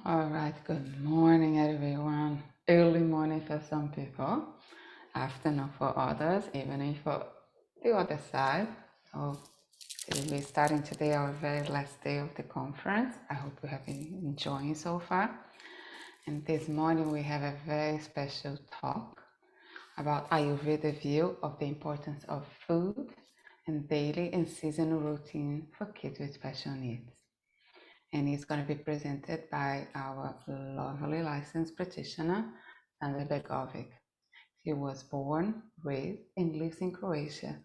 All right, good morning, everyone. Early morning for some people, afternoon for others, evening for the other side. So, we're starting today our very last day of the conference. I hope you have been enjoying so far. And this morning we have a very special talk about Ayurveda view of the importance of food and daily and seasonal routine for kids with special needs. And it's going to be presented by our lovely licensed practitioner, Sandra. She was born, raised, and lives in Croatia,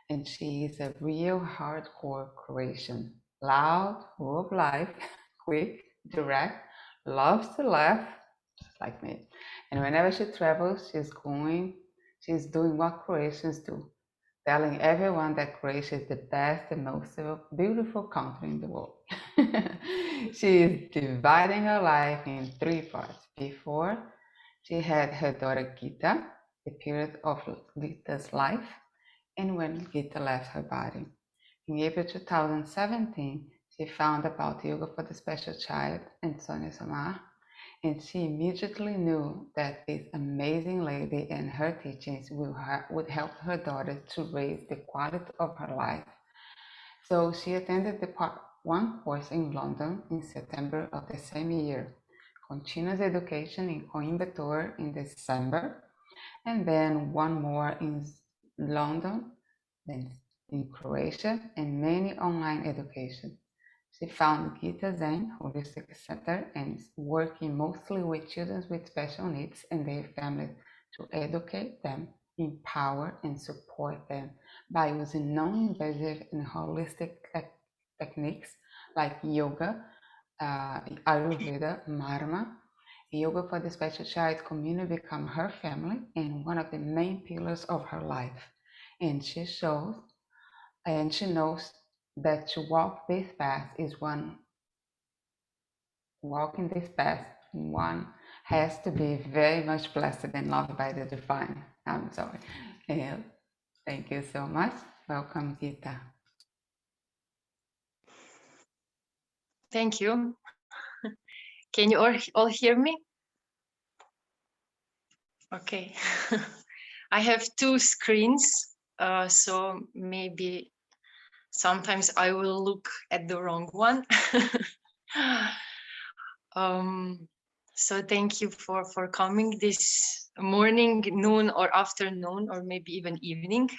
and she is a real hardcore Croatian. Loud, full of life, quick, direct, loves to laugh, just like me. And whenever she travels, she's doing what Croatians do, telling everyone that Croatia is the best and most beautiful country in the world. She is dividing her life in three parts. Before, she had her daughter Gita, the period of Gita's life, and when Gita left her body. In April 2017, she found about yoga for the special child and Sonia Samar, and she immediately knew that this amazing lady and her teachings would help her daughter to raise the quality of her life. So she attended the Part 1 course in London in September of the same year, continuous education in Coimbatore in December, and then one more in London, then in Croatia, and many online education. She found Gita Zen Holistic Center and is working mostly with children with special needs and their families to educate them, empower, and support them by using non-invasive and holistic techniques like yoga, Ayurveda, Marma. Yoga for the special child community become her family and one of the main pillars of her life. And she knows that to walk this path is walking this path, one has to be very much blessed and loved by the divine. I'm sorry. And thank you so much. Welcome, Gita. Thank you. Can you all hear me? Okay. I have two screens, so maybe sometimes I will look at the wrong one. So thank you for coming this morning, noon, or afternoon, or maybe even evening.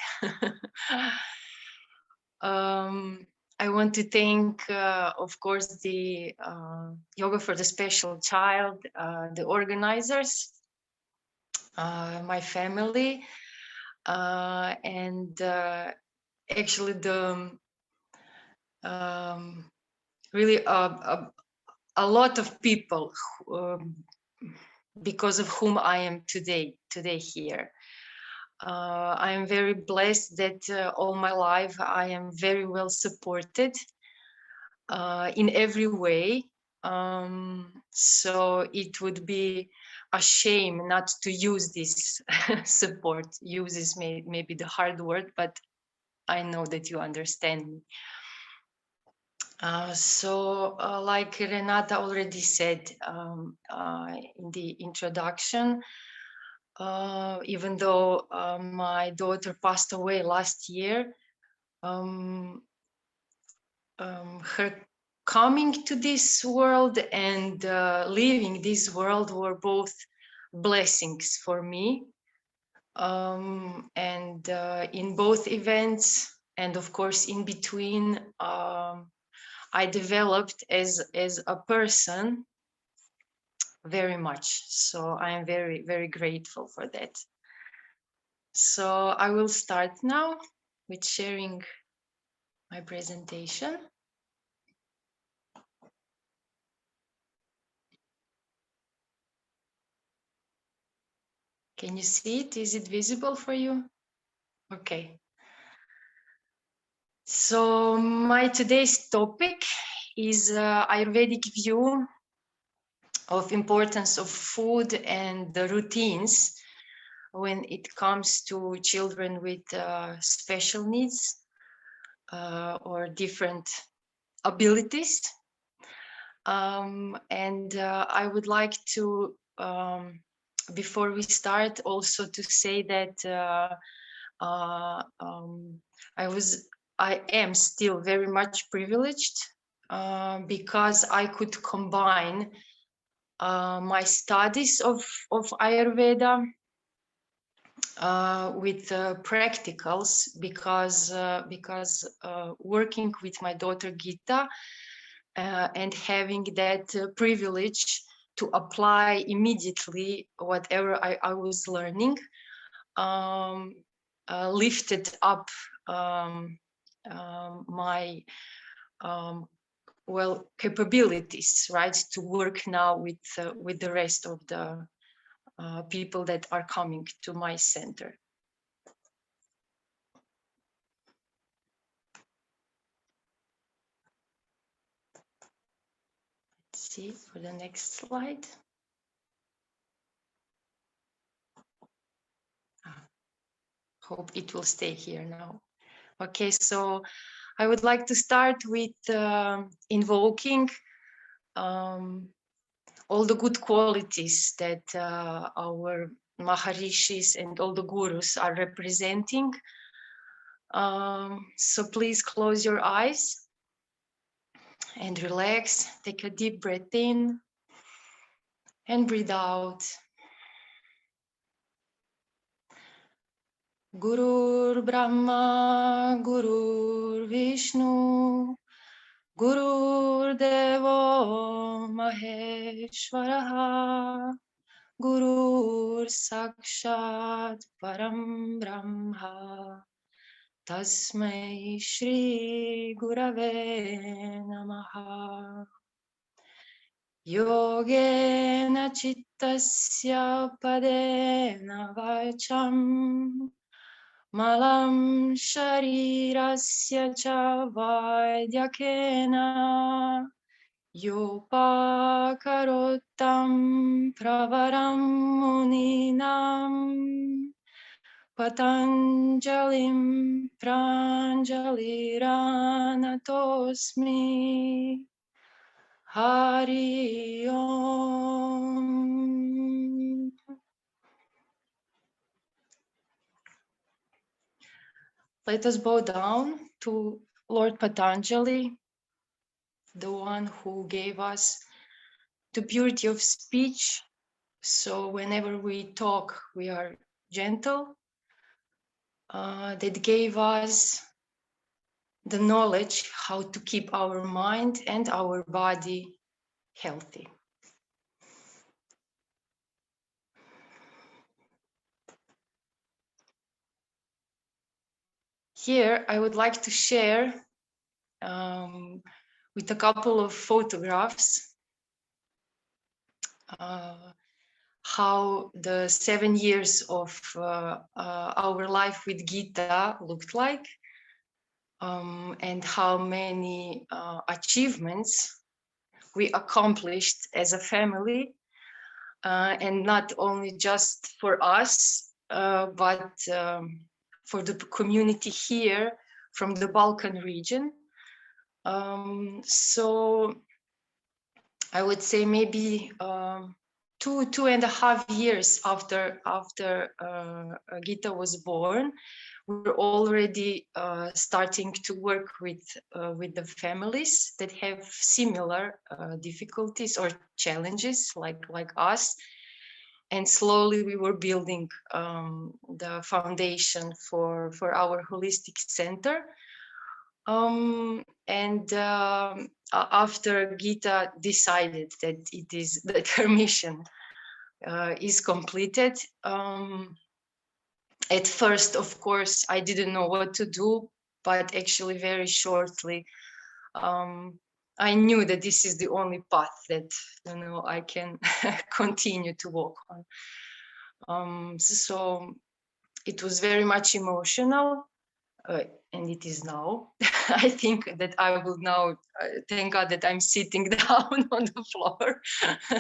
I want to thank, of course, the Yoga for the Special Child, the organizers, my family, and actually the really a lot of people because of whom I am today here. I am very blessed that all my life I am very well supported in every way. So it would be a shame not to use this support. Use is maybe the hard word, but I know that you understand me. Like Renata already said in the introduction, even though my daughter passed away last year, her coming to this world and leaving this world were both blessings for me. And in both events, and of course in between, I developed as a person very much. So I am very, very grateful for that. So I will start now with sharing my presentation. Can you see it? Is it visible for you? Okay. So my today's topic is Ayurvedic view of importance of food and the routines when it comes to children with special needs or different abilities. And I would like to, before we start, also to say that I am still very much privileged because I could combine my studies of Ayurveda with practicals, because working with my daughter Gita and having that privilege to apply immediately whatever I was learning, lifted up my capabilities, right, to work now with the rest of the people that are coming to my center. Let's see for the next slide. Hope it will stay here now. Okay, so I would like to start with invoking all the good qualities that our Maharishis and all the gurus are representing. So please close your eyes and relax. Take a deep breath in and breathe out. Gurur Brahma, Gurur Vishnu, Gurur Devo Maheshwaraha, Gurur Sakshat Param Brahma, Tasmai Shri Gurave Namaha. Yogena Chittasya Padena Vacham, Malam Sharirasya Cha Vaidyakena, Yopakarotam Pravaram Muninam, Patanjalim Pranjaliranatosmi. Hari Om. Let us bow down to Lord Patanjali, the one who gave us the beauty of speech. So whenever we talk, we are gentle. That gave us the knowledge how to keep our mind and our body healthy. Here, I would like to share with a couple of photographs how the 7 years of our life with Gita looked like, and how many achievements we accomplished as a family, and not only just for us, but for the community here from the Balkan region. So I would say maybe 2.5 years after Gita was born, we were already starting to work with the families that have similar difficulties or challenges like us, and slowly we were building the foundation for our holistic center. After Gita decided that her mission is completed, at first, of course, I didn't know what to do, but actually very shortly, I knew that this is the only path that I can continue to walk on. So it was very much emotional. And it is now. I think that I will now, thank God that I'm sitting down on the floor,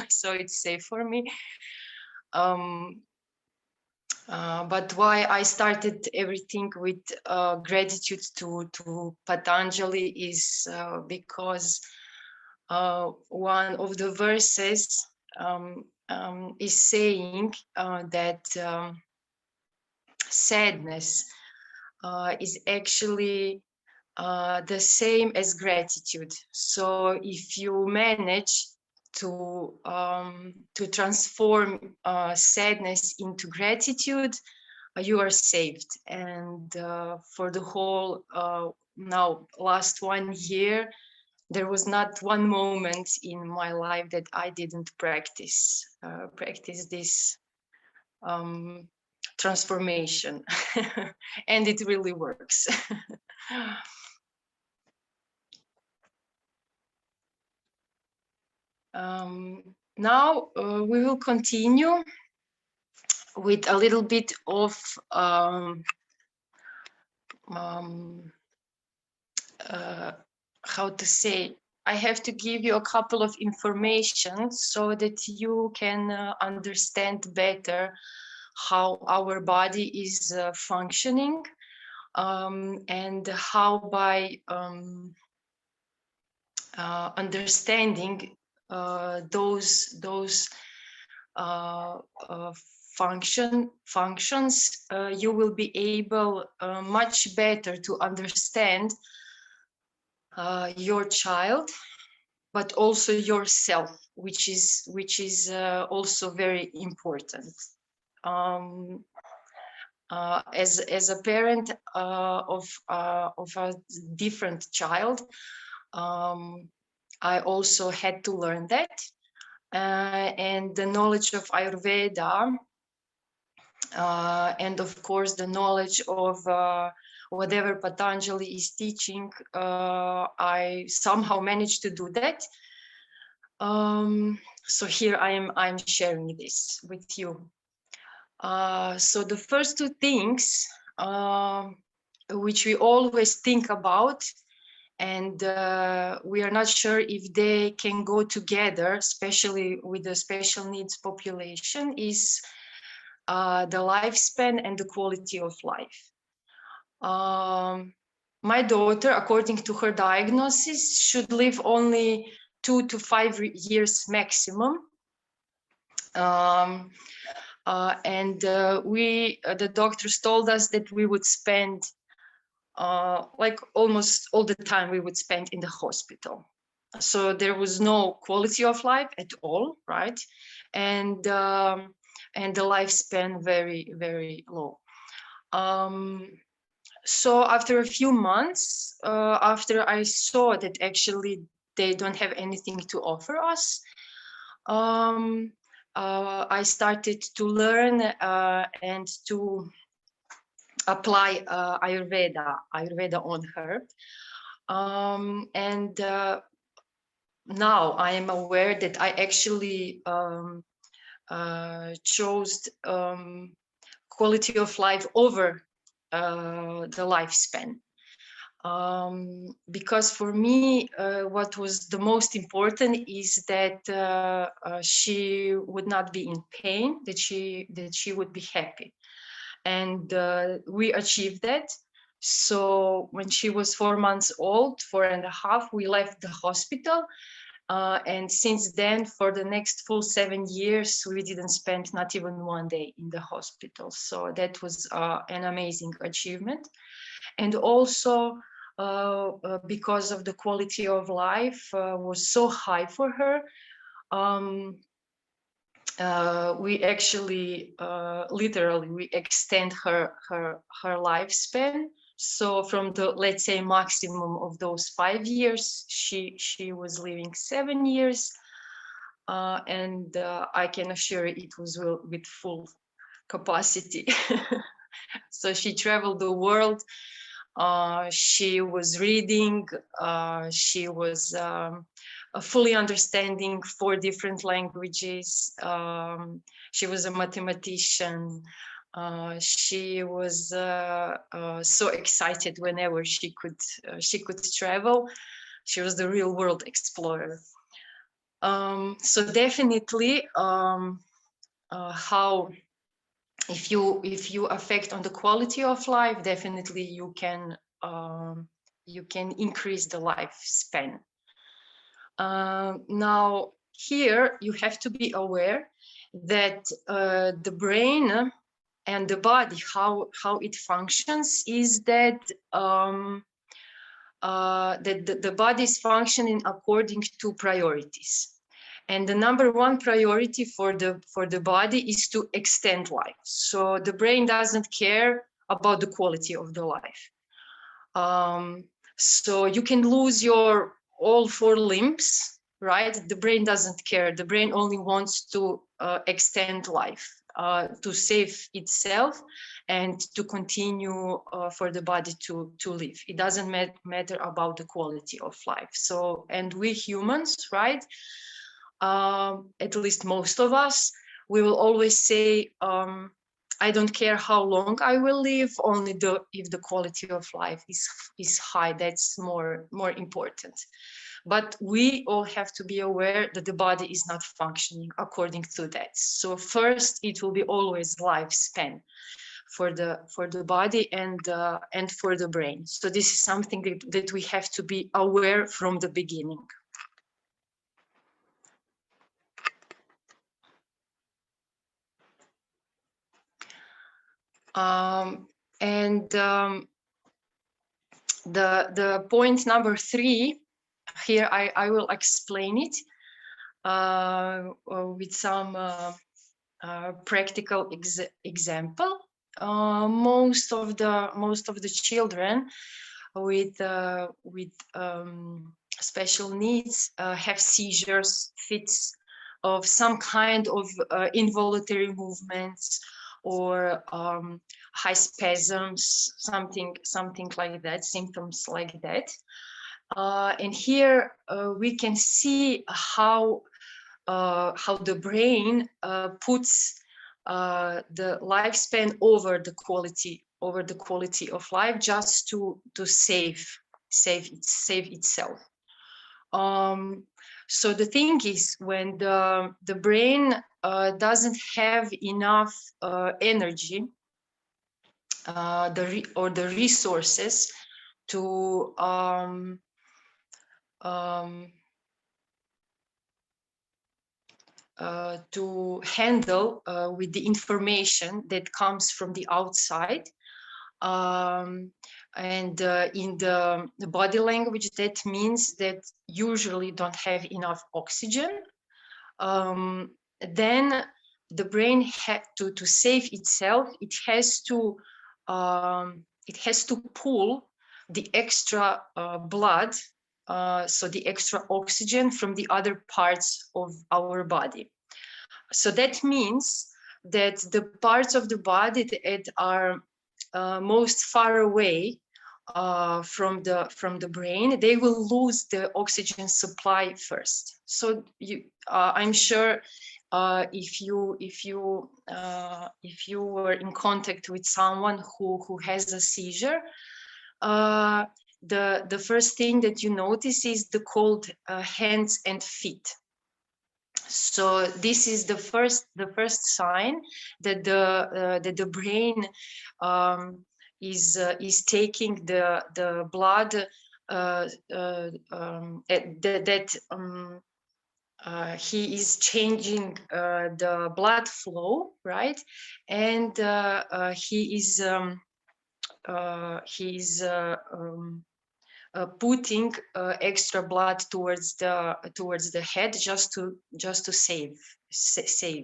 so it's safe for me. But why I started everything with gratitude to Patanjali is because one of the verses is saying that sadness is actually the same as gratitude. So if you manage to transform sadness into gratitude, you are saved. And for the whole now last 1 year, there was not one moment in my life that I didn't practice this transformation, and it really works. Now we will continue with a little bit of how to say. I have to give you a couple of information so that you can understand better how our body is functioning, and how by understanding those functions, you will be able much better to understand your child, but also yourself, which is also very important. As a parent of a different child, I also had to learn that, and the knowledge of Ayurveda, and of course the knowledge of whatever Patanjali is teaching, I somehow managed to do that. So here I'm sharing this with you. So the first two things which we always think about, and we are not sure if they can go together, especially with the special needs population, is the lifespan and the quality of life. My daughter, according to her diagnosis, should live only 2 to 5 years maximum. And the doctors told us that we would spend like almost all the time we would spend in the hospital. So there was no quality of life at all, right? And the lifespan very, very low. So after a few months, after I saw that actually they don't have anything to offer us, I started to learn and to apply Ayurveda on her. And now I am aware that I actually chose quality of life over the lifespan. Because for me, what was the most important is that she would not be in pain, that she would be happy. And we achieved that. So when she was 4 months old, 4.5, we left the hospital. And since then, for the next full 7 years, we didn't spend not even one day in the hospital. So that was an amazing achievement. And also because of the quality of life was so high for her, we actually literally we extend her lifespan. So from the, let's say, maximum of those 5 years, she was living 7 years, and I can assure it was with full capacity. So she traveled the world. She was reading. She was fully understanding 4 different languages. She was a mathematician. She was so excited whenever she could travel. She was the real world explorer. So definitely, how if you affect on the quality of life, definitely you can increase the lifespan. Now here you have to be aware that the brain and the body, how it functions, is that that the body is functioning according to priorities. And the number one priority for the body is to extend life. So the brain doesn't care about the quality of the life. So you can lose your all four limbs, right? The brain doesn't care. The brain only wants to extend life, to save itself, and to continue for the body to live. It doesn't matter about the quality of life. So, and we humans, right? At least most of us, we will always say, I don't care how long I will live, only if the quality of life is high. That's more important. But we all have to be aware that the body is not functioning according to that. So first, it will be always lifespan for the body and for the brain. So this is something that we have to be aware from the beginning. The point number 3 here, I will explain it with some practical example. Most of the children with special needs have seizures, fits of some kind of involuntary movements, or high spasms, something like that, symptoms like that. And here we can see how the brain puts the lifespan over the quality of life, just to save itself. So the thing is, when the brain doesn't have enough energy, the resources to handle with the information that comes from the outside, and in the body language, that means that usually don't have enough oxygen. Then the brain had to save itself. It has to pull the extra blood, so the extra oxygen, from the other parts of our body. So that means that the parts of the body that are most far away from the brain, they will lose the oxygen supply first. So I'm sure if you were in contact with someone who has a seizure, the first thing that you notice is the cold hands and feet. So this is the first sign that the brain is taking the blood he is changing the blood flow, right? And he is putting extra blood towards the head, just to save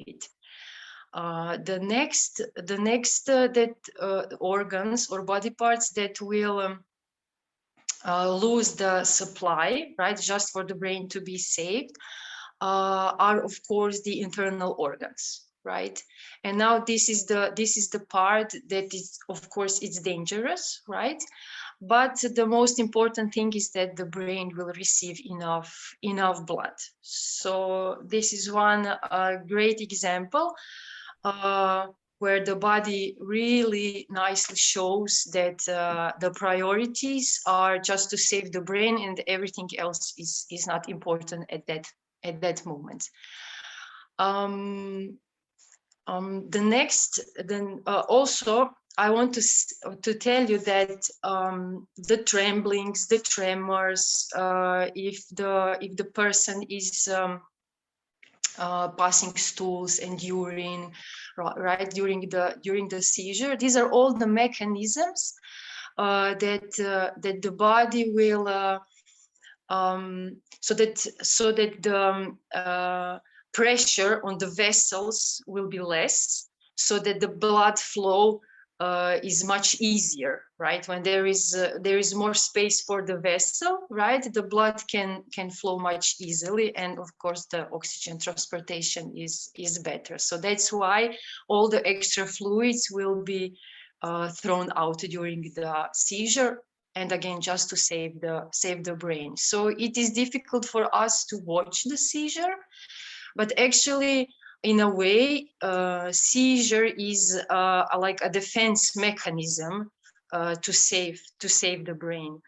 it. The next organs or body parts that will lose the supply, right, just for the brain to be saved, are of course the internal organs, right? And now this is the part that is, of course, it's dangerous, right? But the most important thing is that the brain will receive enough blood. So this is one great example where the body really nicely shows that the priorities are just to save the brain, and everything else is not important at that moment. The next, then also I want to tell you that the tremblings, the tremors, if the person is passing stools and urine, right, during the seizure, these are all the mechanisms that the body will so that the pressure on the vessels will be less, so that the blood flow is much easier, right? When there is more space for the vessel, right, the blood can flow much easily, and of course the oxygen transportation is better. So that's why all the extra fluids will be thrown out during the seizure, and again, just to save the brain. So it is difficult for us to watch the seizure, but actually, in a way, seizure is like a defense mechanism to save the brain.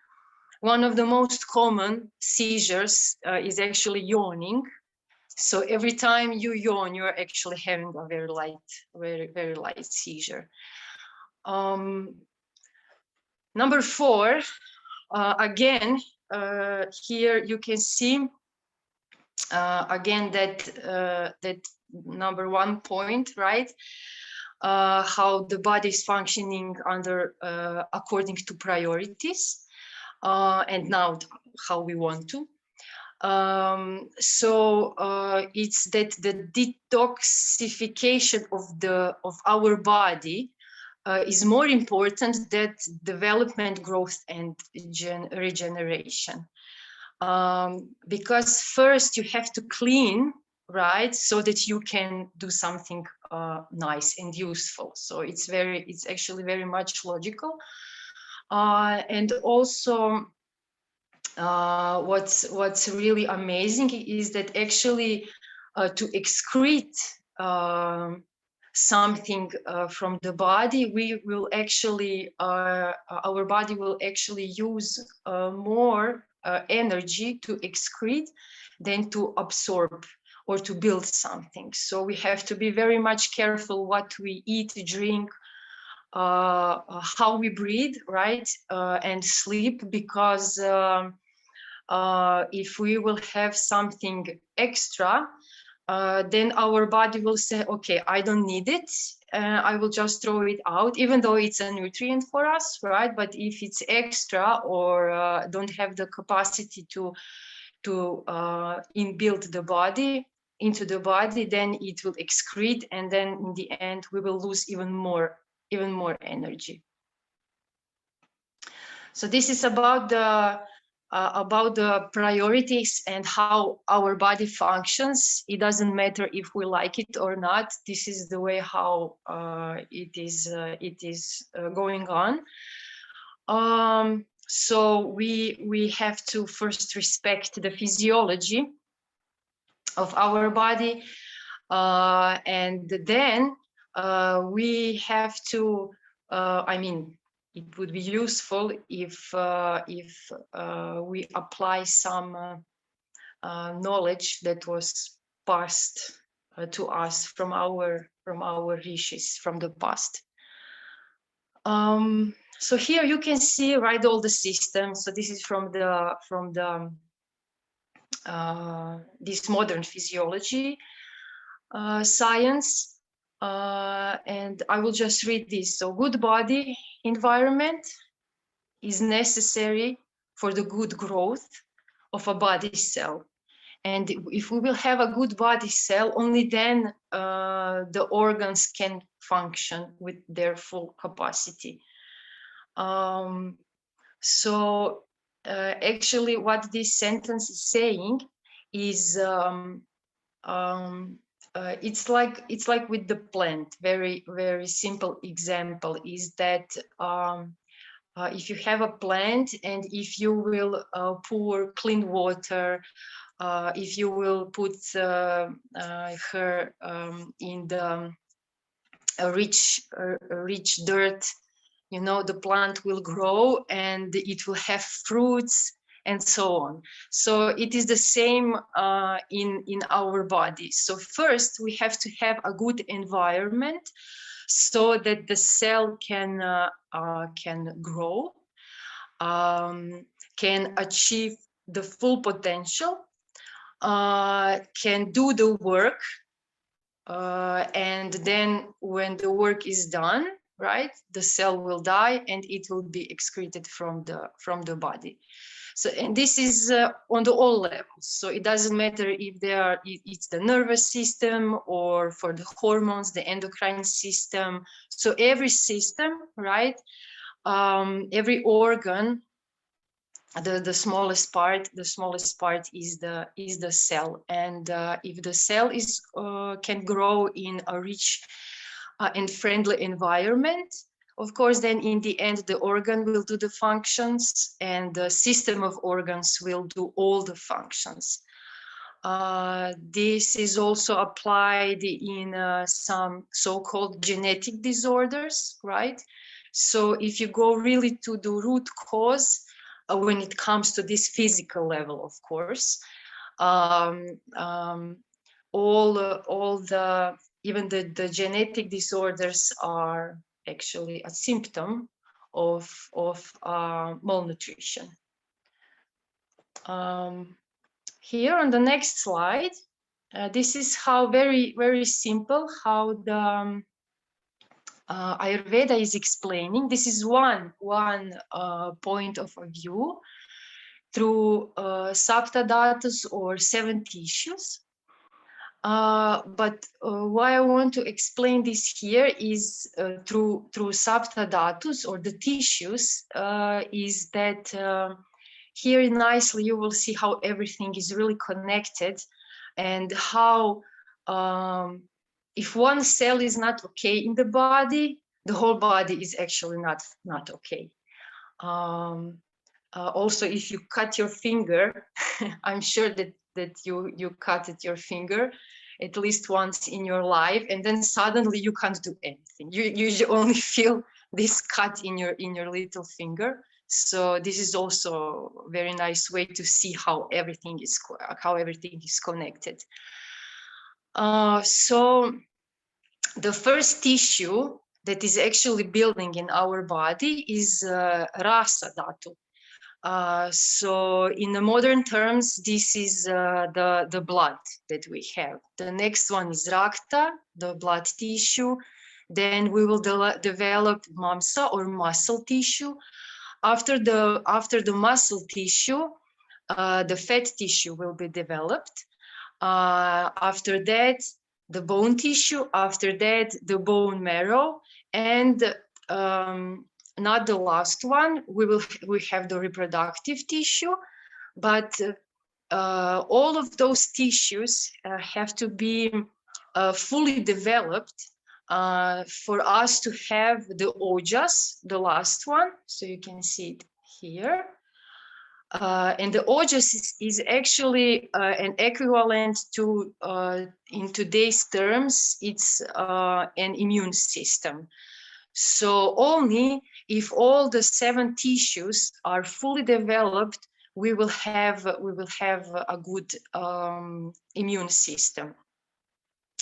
One of the most common seizures is actually yawning. So every time you yawn, you're actually having a very light seizure. Number 4, again, here you can see again that number 1 point, right? How the body is functioning under according to priorities, and now how we want to. So it's that the detoxification of our body is more important than development, growth, and regeneration. Because first you have to clean, right, so that you can do something nice and useful. So it's actually very much logical. And also what's really amazing is that actually to excrete something from the body, we will actually our body will actually use more energy to excrete than to absorb or to build something. So we have to be very much careful what we eat, drink, how we breathe, right, and sleep, because if we will have something extra, then our body will say, okay, I don't need it, I will just throw it out, even though it's a nutrient for us, right? But if it's extra or don't have the capacity to inbuild the body into the body, then it will excrete, and then in the end we will lose even more energy. So this is about the priorities and how our body functions. It doesn't matter if we like it or not. This is the way how it is going on. So we have to first respect the physiology of our body, and then we have to. I mean, it would be useful if we apply some knowledge that was passed to us from our rishis from the past. So here you can see, right, all the systems. So this is from the this modern physiology science, and I will just read this. So good body environment is necessary for the good growth of a body cell. And if we will have a good body cell, only then the organs can function with their full capacity. So actually what this sentence is saying is it's like with the plant. Very, very simple example is that if you have a plant, and if you will pour clean water, if you will put her in the rich dirt, you know, the plant will grow and it will have fruits and so on. So it is the same in our body. So first we have to have a good environment so that the cell can grow, can achieve the full potential, can do the work, and then when the work is done, right, the cell will die and it will be excreted from the body. So, and this is on the all levels. So it doesn't matter if it's the nervous system or for the hormones, the endocrine system. So every system, right, every organ, the smallest part is the cell. And if the cell can grow in a rich and friendly environment, of course, then in the end, the organ will do the functions and the system of organs will do all the functions. This is also applied in some so-called genetic disorders, right? So if you go really to the root cause, when it comes to this physical level, of course, even the genetic disorders are actually a symptom of malnutrition. Here on the next slide, this is how very simple how the Ayurveda is explaining. This is one point of view through saptadhatus or 7 tissues. But why I want to explain this here is through saptadhatus or the tissues, is that here nicely you will see how everything is really connected, and how if one cell is not okay in the body, the whole body is actually not okay. Also, if you cut your finger, I'm sure that you cut your finger at least once in your life, and then suddenly you can't do anything. You only feel this cut in your little finger. So this is also a very nice way to see how everything is connected. So the first tissue that is actually building in our body is rasa dhatu. So in the modern terms, this is the blood that we have. The next one is rakta, the blood tissue. Then we will develop mamsa or muscle tissue. After the muscle tissue, the fat tissue will be developed. After that, the bone tissue. After that, the bone marrow, and not the last one, we have the reproductive tissue, but all of those tissues have to be fully developed for us to have the ojas, the last one. So you can see it here. And the ojas is actually an equivalent to, in today's terms, it's an immune system. So only if all the 7 tissues are fully developed, we will have a good immune system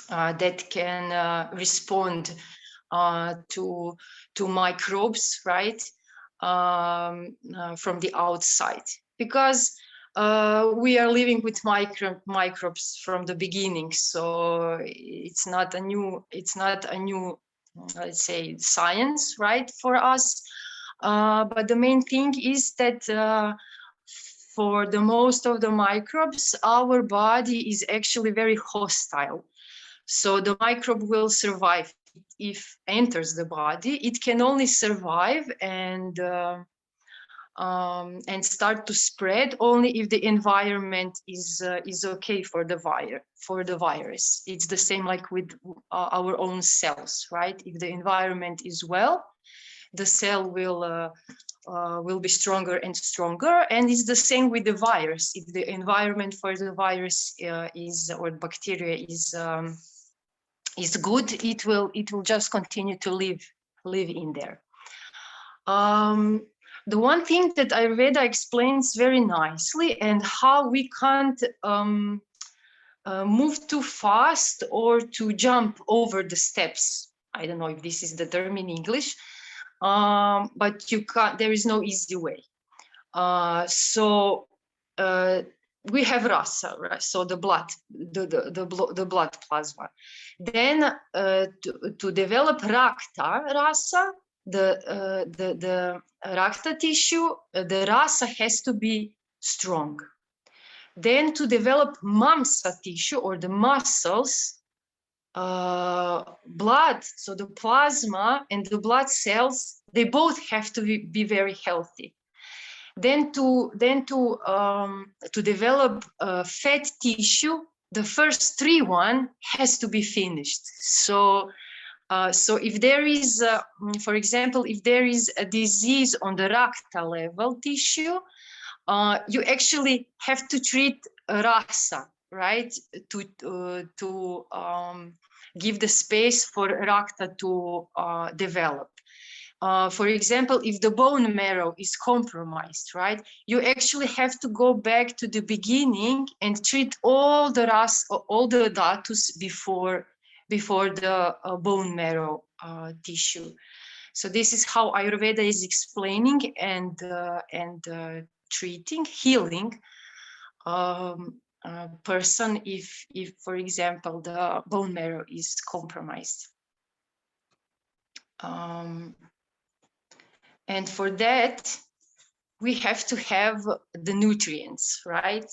that can respond to microbes, right, from the outside, because we are living with microbes from the beginning. So it's not a new let's say science, right, for us. But the main thing is that for the most of the microbes, our body is actually very hostile. So the microbe will survive if enters the body. It can only survive and start to spread only if the environment is okay for the virus. It's the same like with our own cells, right? If the environment is well, the cell will be stronger and stronger, and it's the same with the virus. If the environment for the virus or bacteria is good, it will just continue to live in there. The one thing that Ayurveda explains very nicely, and how we can't move too fast or to jump over the steps. I don't know if this is the term in English, but you can't, there is no easy way. So we have rasa, right? So the blood, the blood plasma. Then to develop rakta rasa, the rakta tissue, the rasa has to be strong. Then to develop mamsa tissue or the muscles, blood, so the plasma and the blood cells, they both have to be very healthy. Then to develop fat tissue, the first 3 has to be finished. So if there is, for example, if there is a disease on the rakta level tissue, you actually have to treat rasa, right? To give the space for rakta to develop. For example, if the bone marrow is compromised, right, you actually have to go back to the beginning and treat all the datus before the bone marrow tissue. So this is how Ayurveda is explaining and treating, healing a person if, for example, the bone marrow is compromised. And for that, we have to have the nutrients, right?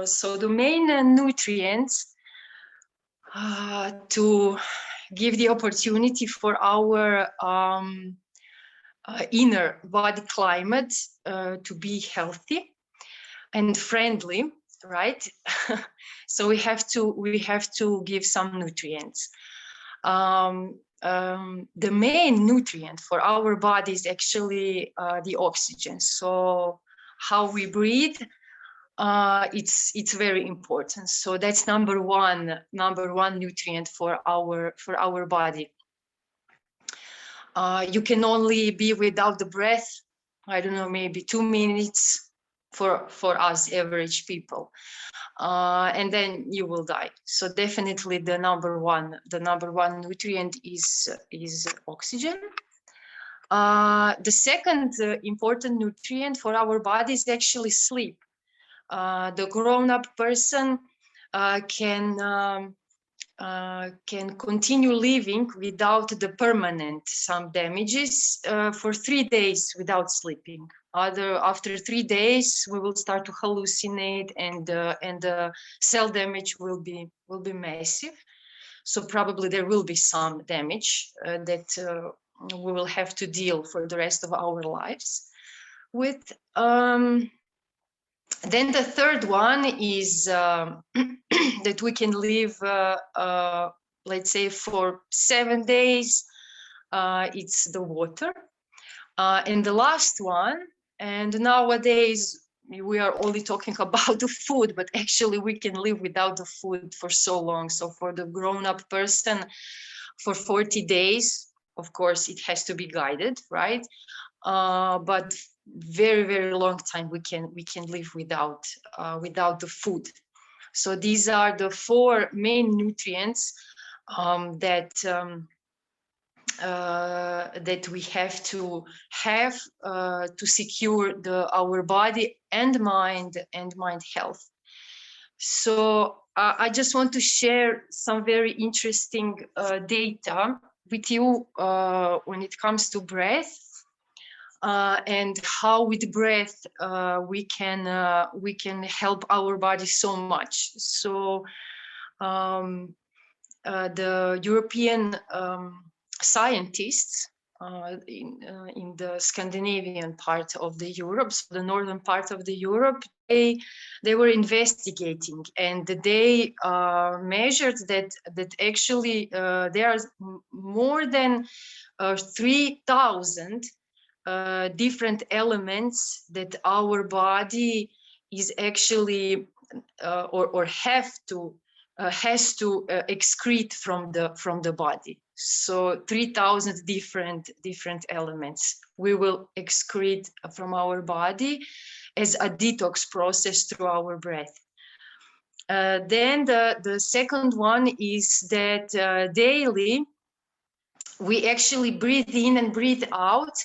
So the main nutrients to give the opportunity for our inner body climate to be healthy and friendly, right? So we have to give some nutrients. The main nutrient for our body is actually the oxygen. So how we breathe, it's very important. So that's number one nutrient for our body. You can only be without the breath, I don't know, maybe 2 minutes for us average people. And then you will die. So definitely the number one nutrient is oxygen. The second important nutrient for our body is actually sleep. The grown-up person can continue living without the permanent some damages for 3 days without sleeping. After 3 days, we will start to hallucinate, and the cell damage will be massive. So probably there will be some damage that we will have to deal for the rest of our lives with. Then the third one is that we can live, let's say, for 7 days. It's the water. And the last one, and nowadays we are only talking about the food, but actually we can live without the food for so long. So for the grown-up person, for 40 days, of course, it has to be guided, right? But very, very long time we can live without the food. So these are the 4 main nutrients that we have to secure our body and mind health. So I just want to share some very interesting data with you when it comes to breath. And how with breath we can help our body so much. So the European scientists in the Scandinavian part of the Europe, so the northern part of the Europe, they were investigating, and they measured that actually there are more than 3,000 different elements that our body is actually or has to excrete from the body. So 3,000 different elements we will excrete from our body as a detox process through our breath. Then the second one is that daily we actually breathe in and breathe out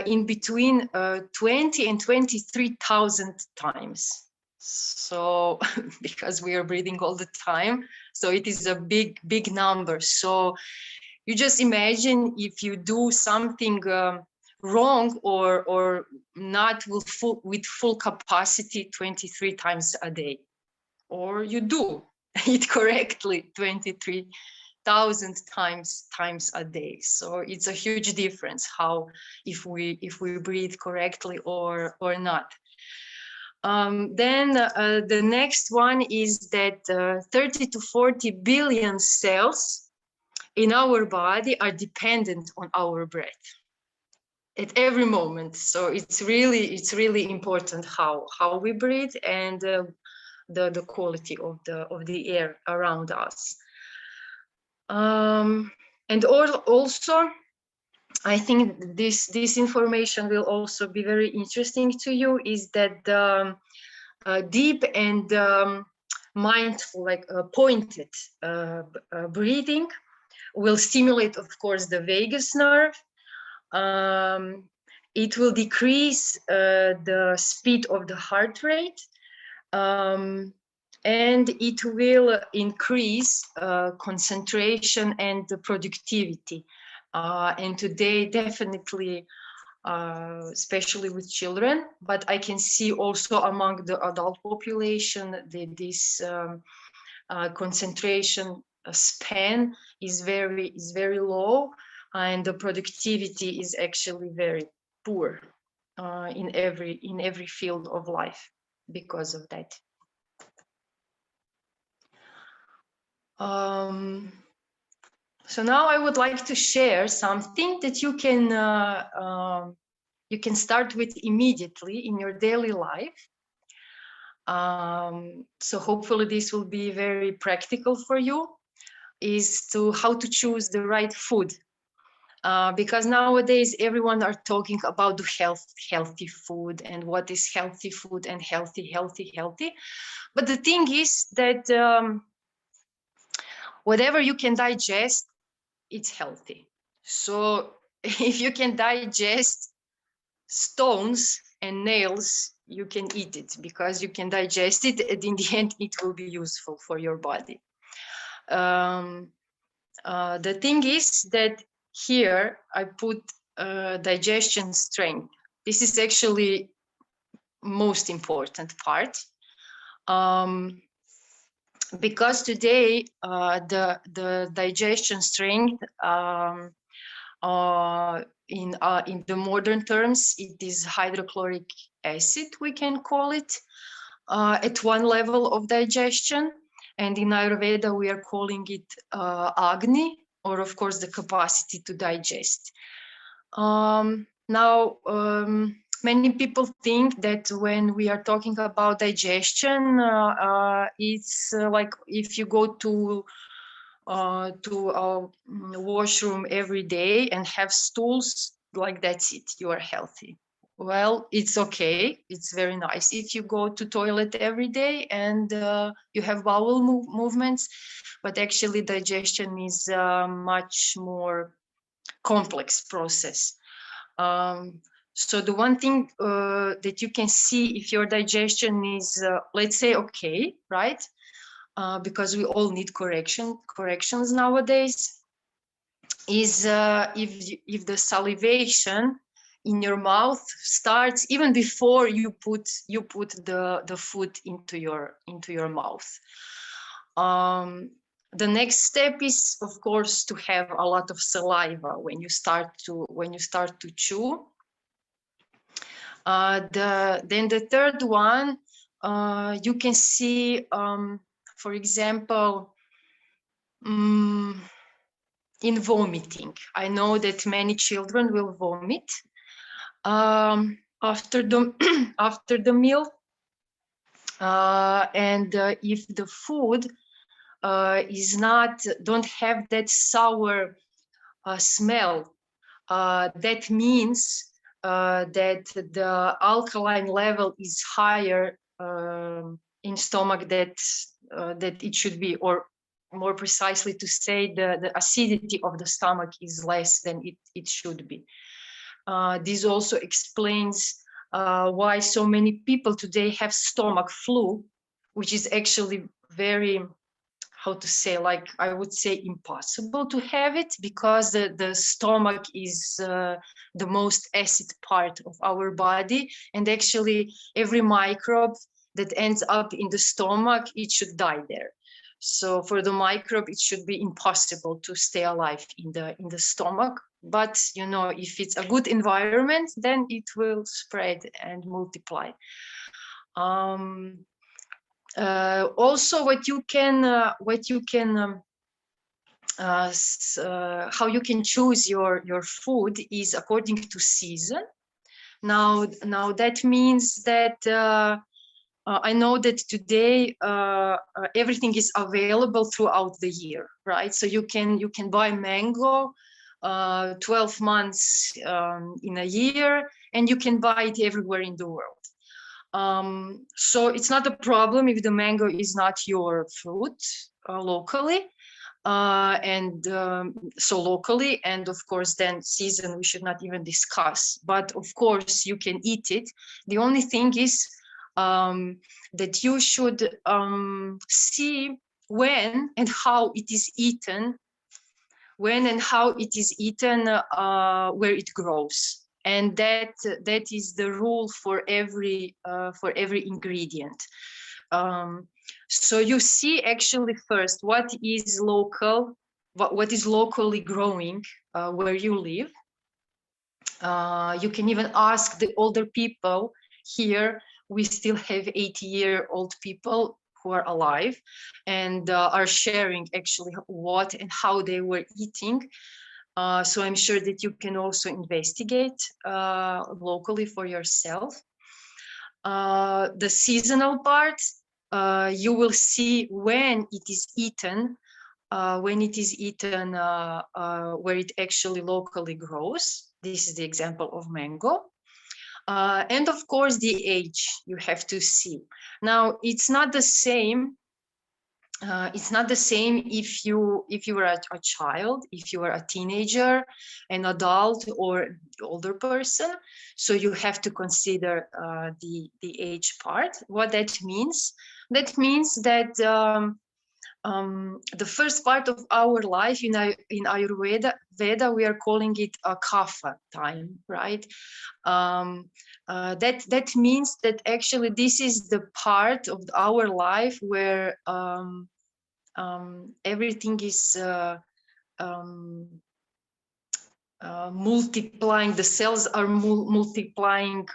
in between 20 and 23,000 times. So because we are breathing all the time, so it is a big number. So you just imagine if you do something wrong or not with full capacity 23 times a day, or you do it correctly 23,000 times a day. So it's a huge difference how if we breathe correctly or not. Then the next one is that 30 to 40 billion cells in our body are dependent on our breath at every moment. So it's really important how we breathe and the quality of the air around us. And also, I think this information will also be very interesting to you, is that deep and mindful, like pointed breathing will stimulate, of course, the vagus nerve. It will decrease the speed of the heart rate, and it will increase concentration and the productivity. And today, definitely, especially with children, but I can see also among the adult population that this concentration span is very low, and the productivity is actually very poor in every field of life because of that. So now I would like to share something that you can start with immediately in your daily life. So hopefully this will be very practical for you, is to how to choose the right food. Because nowadays everyone are talking about the healthy food and what is healthy food and healthy. But the thing is that whatever you can digest, it's healthy. So if you can digest stones and nails, you can eat it because you can digest it, and in the end it will be useful for your body. The thing is that here I put digestion strength. This is actually most important part, because today the digestion strength in the modern terms, it is hydrochloric acid, we can call it, at one level of digestion. And in Ayurveda, we are calling it Agni, or of course, the capacity to digest. Now, many people think that when we are talking about digestion, it's like if you go to a washroom every day and have stools, like that's it, you are healthy. Well, it's okay, it's very nice if you go to toilet every day and you have bowel movements, but actually digestion is a much more complex process. So the one thing that you can see if your digestion is, let's say, okay, right? Because we all need corrections nowadays, is if the salivation in your mouth starts even before you put the food into your mouth. The next step is, of course, to have a lot of saliva when you start to chew. Then the third one, you can see, for example, in vomiting. I know that many children will vomit after the after the meal, and if the food don't have that sour smell, that means that the alkaline level is higher in stomach that it should be, or more precisely to say, the acidity of the stomach is less than it should be. This also explains why so many people today have stomach flu, which is actually very, how to say, like, I would say impossible to have it, because the stomach is the most acid part of our body, and actually every microbe that ends up in the stomach, it should die there. So for the microbe, it should be impossible to stay alive in the stomach. But you know, if it's a good environment, then it will spread and multiply. Also, how you can choose your food is according to season. Now that means that I know that today everything is available throughout the year, right? So you can buy mango 12 months in a year, and you can buy it everywhere in the world. So it's not a problem if the mango is not your fruit locally. So locally, and of course then season we should not even discuss, but of course you can eat it. The only thing is that you should see when and how it is eaten, where it grows, and that is the rule for every ingredient. So you see actually first what is local, what is locally growing where you live. You can even ask the older people here. We still have 80-year-old people who are alive and are sharing actually what and how they were eating. So I'm sure that you can also investigate locally for yourself. The seasonal part, you will see when it is eaten, where it actually locally grows. This is the example of mango. And of course, the age you have to see. Now, it's not the same. If you were a child, if you are a teenager, an adult, or older person. So you have to consider the age part. What that means? That means that the first part of our life in Ayurveda, we are calling it a kapha time, right? That means that actually this is the part of our life where everything is multiplying. The cells are multiplying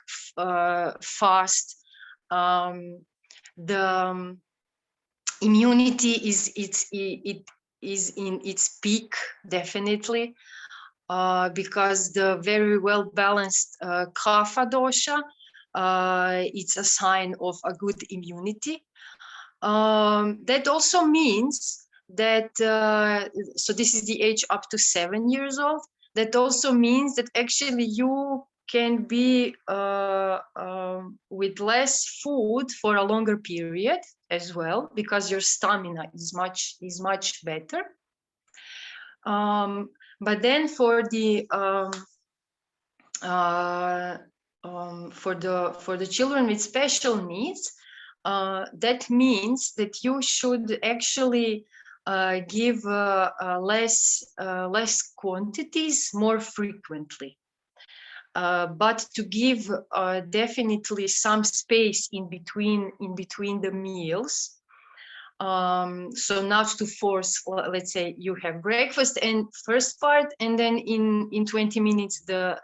fast. The immunity is in its peak, definitely, because the very well balanced kapha dosha, it's a sign of a good immunity. That also means that so this is the age up to 7 years old. That also means that actually you can be with less food for a longer period as well, because your stamina is much better. But then for the children with special needs, that means that you should actually give less quantities more frequently. But to give definitely some space in between the meals, so not to force, let's say you have breakfast and first part, and then in 20 minutes the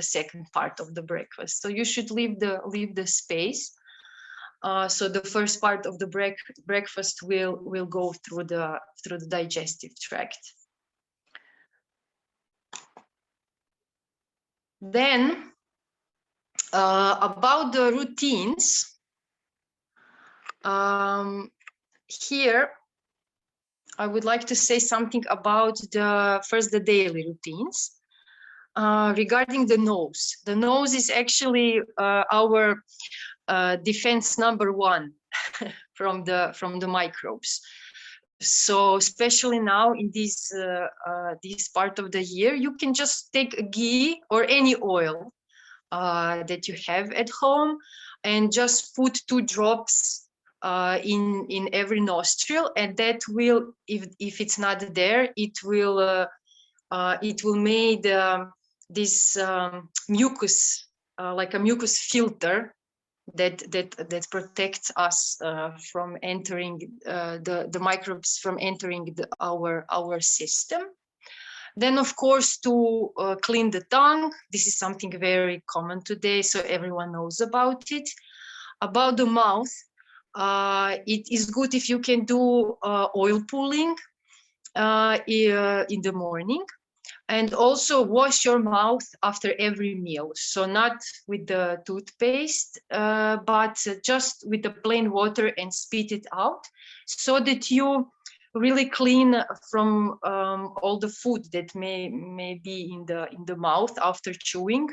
second part of the breakfast. So you should leave the space. So the first part of the breakfast will go through the digestive tract. Then about the routines, here I would like to say something about the daily routines. Regarding the nose. The nose is actually our defense number one from the microbes. So especially now in this part of the year, you can just take a ghee or any oil that you have at home and just put 2 drops in every nostril, and that will, if it's not there, it will made this mucus, like a mucus filter that protects us from entering the microbes from entering our system. Then, of course, to clean the tongue, this is something very common today, so everyone knows about it. About the mouth, it is good if you can do oil pulling in the morning, and also wash your mouth after every meal. So not with the toothpaste, but just with the plain water and spit it out, so that you really clean from all the food that may be in the mouth after chewing.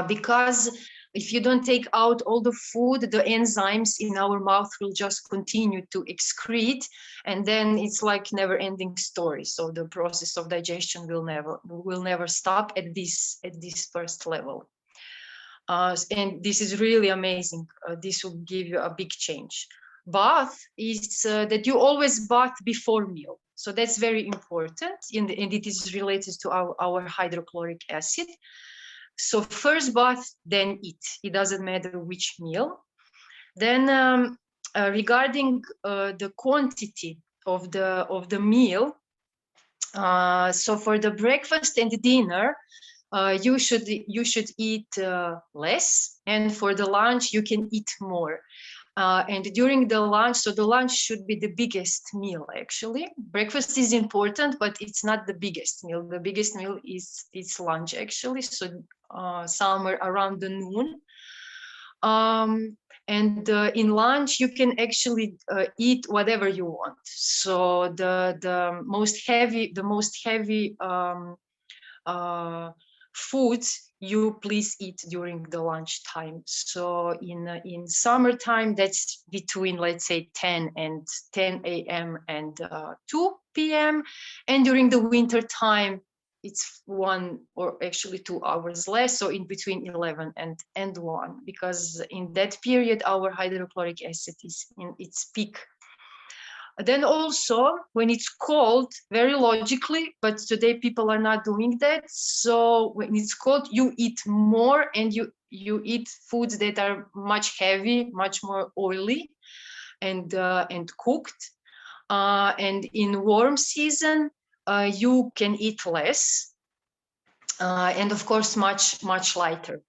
Because if you don't take out all the food, the enzymes in our mouth will just continue to excrete, and then it's like never-ending story. So the process of digestion will never stop at this first level. And this is really amazing. This will give you a big change. Bath is that you always bath before meal. So that's very important, and it is related to our hydrochloric acid. So first bath, then eat. It doesn't matter which meal. Then regarding the quantity of the meal, so for the breakfast and dinner, you should eat less, and for the lunch you can eat more. And during the lunch, so the lunch should be the biggest meal actually. Breakfast is important, but it's not the biggest meal. The biggest meal is lunch actually. So somewhere around the noon. And in lunch you can actually eat whatever you want. So the most heavy foods you please eat during the lunch time. So in summertime, that's between, let's say, 10 a.m. and 2 p.m. And during the winter time, it's 1 or actually 2 hours less, so in between 11 and 1, because in that period our hydrochloric acid is in its peak. Then also when it's cold, very logically, but today people are not doing that. So when it's cold, you eat more, and you eat foods that are much heavy, much more oily and cooked. And in warm season, you can eat less. And of course, much lighter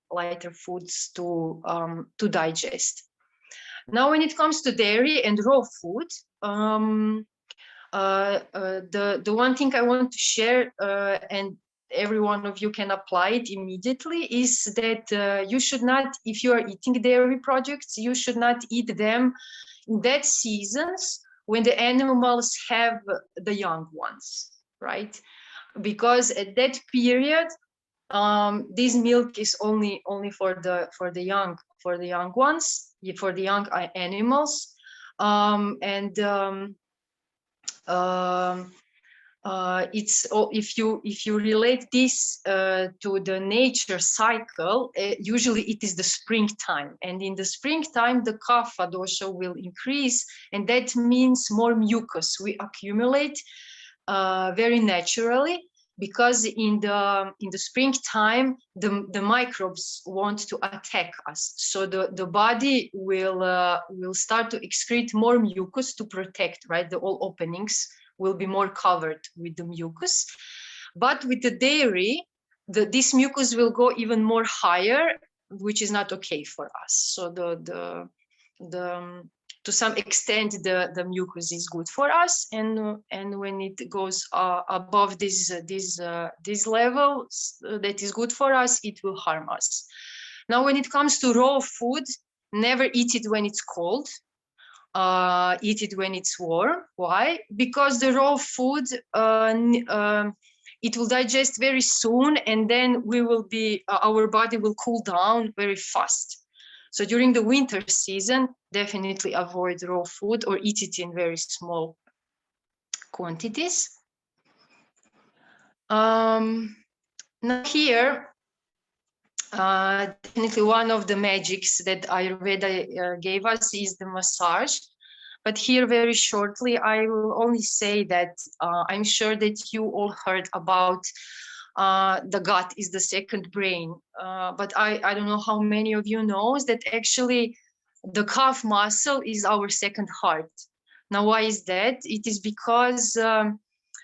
foods to digest. Now, when it comes to dairy and raw food, the one thing I want to share, and every one of you can apply it immediately, is that you should not, if you are eating dairy products, you should not eat them in that seasons when the animals have the young ones, right? Because at that period, this milk is only for the young ones, for the young animals, it's if you relate this to the nature cycle, usually it is the springtime, and in the springtime the kapha dosha will increase, and that means more mucus we accumulate very naturally, because in the springtime the microbes want to attack us, so the body will start to excrete more mucus to protect, right? All openings will be more covered with the mucus. But with the dairy, this mucus will go even more higher, which is not okay for us. So to some extent the mucus is good for us, and when it goes above these levels that is good for us, it will harm us. Now, when it comes to raw food, never eat it when it's cold. Eat it when it's warm. Why? Because the raw food it will digest very soon, and then our body will cool down very fast. So during the winter season, definitely avoid raw food or eat it in very small quantities. Now here, definitely one of the magics that Ayurveda gave us is the massage. But here very shortly, I will only say that I'm sure that you all heard about the gut is the second brain. But I don't know how many of you knows that actually the calf muscle is our second heart. Now, why is that? It is because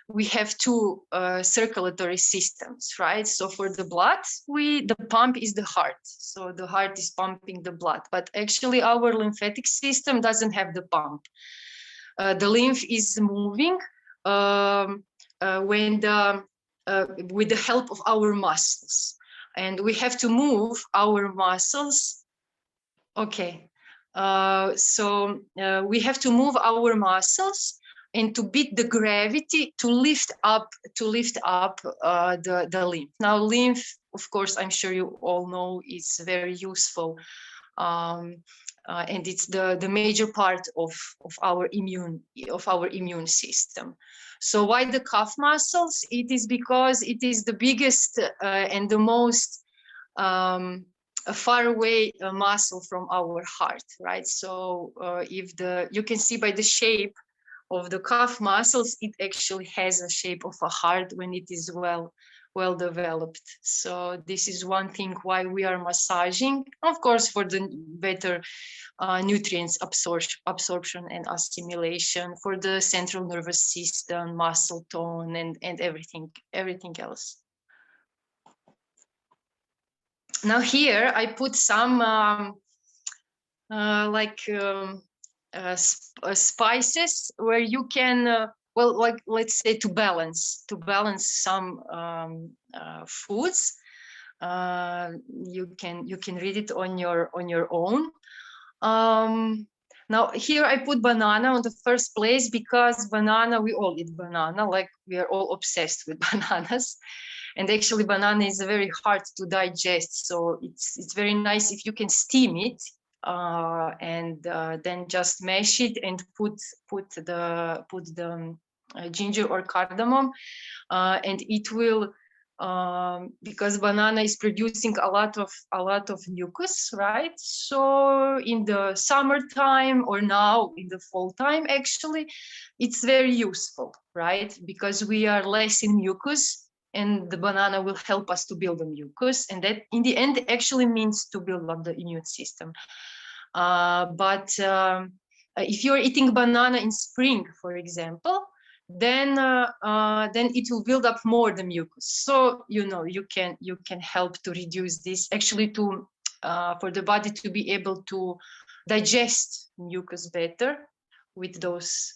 we have two circulatory systems, right? So for the blood, the pump is the heart. So the heart is pumping the blood, but actually our lymphatic system doesn't have the pump. The lymph is moving when with the help of our muscles, and we have to move our muscles. Okay, so we have to move our muscles and to beat the gravity to lift up the lymph. Now, lymph, of course, I'm sure you all know, is very useful, and it's the major part of our immune system. So why the calf muscles? It is because it is the biggest and the most a far away muscle from our heart, right? So you can see by the shape of the calf muscles, it actually has a shape of a heart when it is well developed. So this is one thing why we are massaging, of course, for the better nutrients absorption and assimilation, for the central nervous system, muscle tone, and everything else. Now here I put some spices where you can well, like, let's say, to balance some foods. You can read it on your own. Now here I put banana on the first place because banana, we all eat banana, like we are all obsessed with bananas. And actually banana is very hard to digest, so it's very nice if you can steam it and then just mash it and put the ginger or cardamom, and it will, because banana is producing a lot of mucus, right? So in the summertime, or now in the fall time, actually, it's very useful, right? Because we are less in mucus, and the banana will help us to build the mucus, and that in the end actually means to build up the immune system. But if you're eating banana in spring, for example, then it will build up more the mucus. So you can help to reduce this, actually, to for the body to be able to digest mucus better with those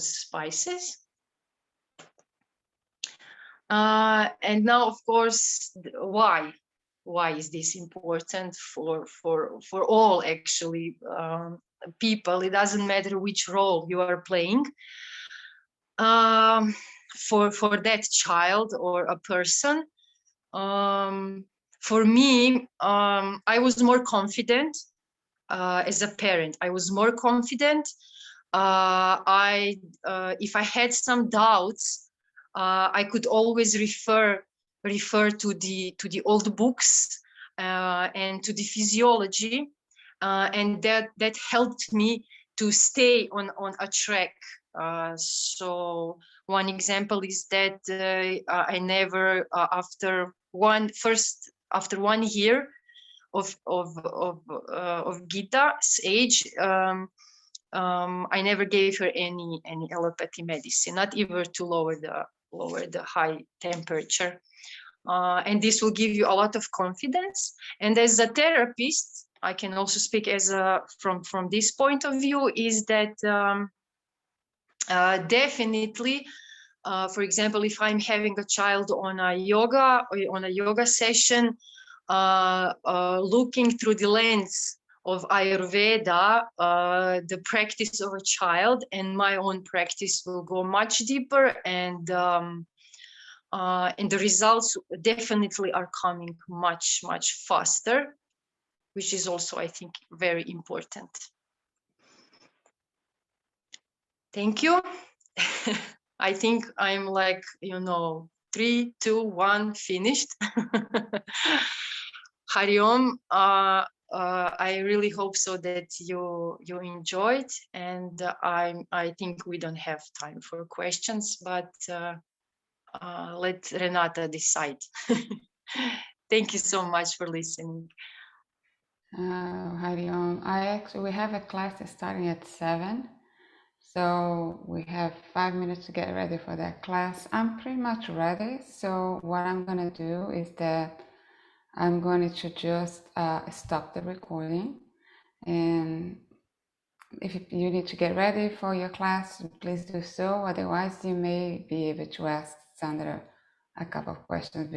spices. And now, of course, why is this important for all, actually, people? It doesn't matter which role you are playing for that child or a person. For me, I was more confident as a parent. I was more confident. If I had some doubts, I could always refer to the old books and to the physiology, and that helped me to stay on a track. So one example is that I never, after 1 year of Gita's age, I never gave her any allopathy medicine, not even to lower the high temperature. And this will give you a lot of confidence. And as a therapist, I can also speak as from this point of view, is that definitely, for example, if I'm having a child on a yoga session, looking through the lens of Ayurveda, the practice of a child and my own practice will go much deeper, and the results definitely are coming much faster. which is also, I think, very important. Thank you. I think I'm like, 3, 2, 1, finished. Hariom, I really hope so that you enjoyed, and I think we don't have time for questions, but let Renata decide. Thank you so much for listening. Hariom, we have a class starting at 7. So we have 5 minutes to get ready for that class. I'm pretty much ready. So what I'm going to do is that I'm going to just stop the recording. And if you need to get ready for your class, please do so. Otherwise, you may be able to ask Sandra a couple of questions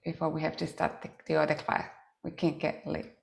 before we have to start the other class. We can't get late.